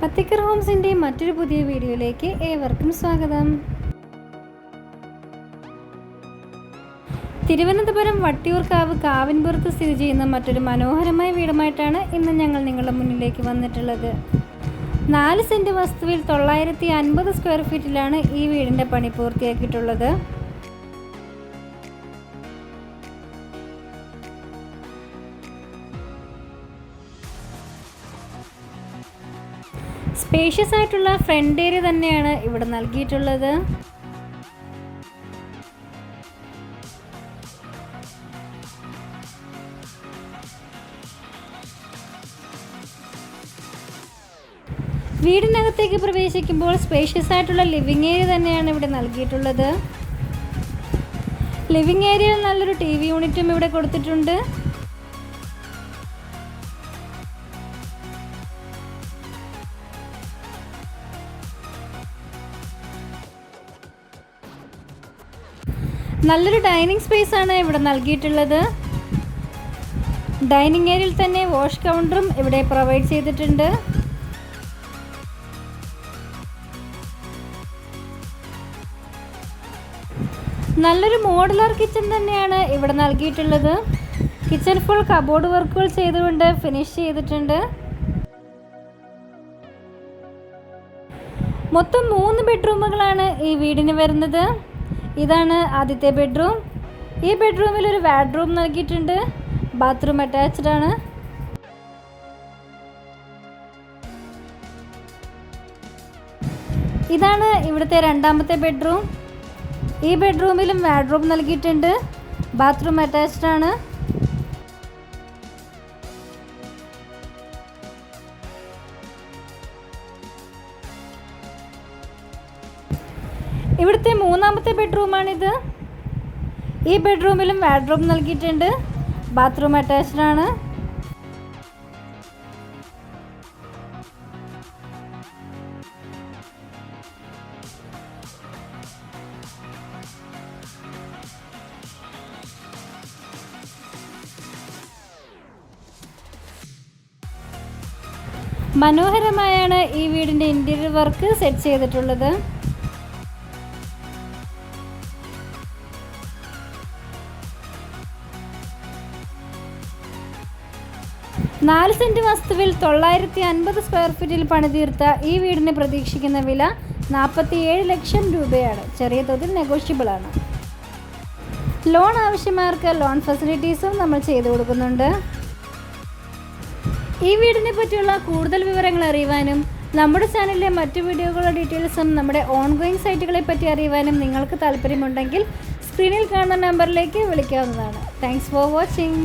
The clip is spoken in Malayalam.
പത്തിക്കർ ഹോംസിൻ്റെ മറ്റൊരു പുതിയ വീഡിയോയിലേക്ക് ഏവർക്കും സ്വാഗതം. തിരുവനന്തപുരം വട്ടിയൂർക്കാവ് കാവിൻപുറത്ത് സ്ഥിതി ചെയ്യുന്ന മറ്റൊരു മനോഹരമായ വീടുമായിട്ടാണ് ഇന്ന് ഞങ്ങൾ നിങ്ങളുടെ മുന്നിലേക്ക് വന്നിട്ടുള്ളത്. 4 സെൻറ്റ് വസ്തുവിൽ 950 സ്ക്വയർ ഫീറ്റിലാണ് ഈ വീടിൻ്റെ പണി പൂർത്തിയാക്കിയിട്ടുള്ളത്. സ്പേഷ്യസ് ആയിട്ടുള്ള ഫ്രണ്ട് ഏരിയ തന്നെയാണ് ഇവിടെ നൽകിയിട്ടുള്ളത്. വീടിനകത്തേക്ക് പ്രവേശിക്കുമ്പോൾ സ്പേഷ്യസ് ആയിട്ടുള്ള ലിവിങ് ഏരിയ തന്നെയാണ് ഇവിടെ നൽകിയിട്ടുള്ളത്. ലിവിങ് ഏരിയയിൽ നല്ലൊരു TV യൂണിറ്റും ഇവിടെ കൊടുത്തിട്ടുണ്ട്. നല്ലൊരു ഡൈനിങ് സ്പേസ് ആണ് ഇവിടെ നൽകിയിട്ടുള്ളത്. ഡൈനിങ് ഏരിയയിൽ തന്നെ വാഷ് കൗണ്ടറും ഇവിടെ പ്രൊവൈഡ് ചെയ്തിട്ടുണ്ട്. നല്ലൊരു മോഡുലാർ കിച്ചൺ തന്നെയാണ് ഇവിടെ നൽകിയിട്ടുള്ളത്. കിച്ചൺ ഫുൾ കബോർഡ് വർക്കുകൾ ചെയ്തുകൊണ്ട് ഫിനിഷ് ചെയ്തിട്ടുണ്ട്. മൊത്തം 3 ബെഡ്റൂമുകളാണ് ഈ വീടിന് വരുന്നത്. ഇതാണ് ആദ്യത്തെ ബെഡ്റൂം. ഈ ബെഡ്റൂമിൽ ഒരു വാർഡ്രോബ് നൽകിയിട്ടുണ്ട്. ബാത്റൂം അറ്റാച്ച്ഡ് ആണ്. ഇതാണ് ഇവിടുത്തെ രണ്ടാമത്തെ ബെഡ്റൂം. ഈ ബെഡ്റൂമിലും വാർഡ്രോബ് നൽകിയിട്ടുണ്ട്. ബാത്റൂം അറ്റാച്ച്ഡ് ആണ്. ഇവിടുത്തെ മൂന്നാമത്തെ ബെഡ്റൂമാണിത്. ഈ ബെഡ്റൂമിലും വാർഡ്രോബ് നൽകിയിട്ടുണ്ട്. ബാത്റൂം അറ്റാച്ച്ഡ് ആണ്. മനോഹരമായാണ് ഈ വീടിൻ്റെ ഇൻറ്റീരിയർ വർക്ക് സെറ്റ് ചെയ്തിട്ടുള്ളത്. 4 സെൻറ്റ് വസ്തുവിൽ 950 സ്ക്വയർ ഫീറ്റിൽ പണിതീർത്ത ഈ വീടിന് പ്രതീക്ഷിക്കുന്ന വില 47 ലക്ഷം രൂപയാണ്. ചെറിയ തോതിൽ നെഗോഷ്യബിൾ ആണ്. ലോൺ ആവശ്യമാർക്ക് ലോൺ ഫെസിലിറ്റീസും നമ്മൾ ചെയ്തു കൊടുക്കുന്നുണ്ട്. ഈ വീടിനെ പറ്റിയുള്ള കൂടുതൽ വിവരങ്ങൾ അറിയുവാനും നമ്മുടെ ചാനലിലെ മറ്റു വീഡിയോകളുടെ ഡീറ്റെയിൽസും നമ്മുടെ ഓൺഗോയിങ് സൈറ്റുകളെ പറ്റി അറിയുവാനും നിങ്ങൾക്ക് താല്പര്യമുണ്ടെങ്കിൽ സ്ക്രീനിൽ കാണുന്ന നമ്പറിലേക്ക് വിളിക്കാവുന്നതാണ്. Thanks for watching.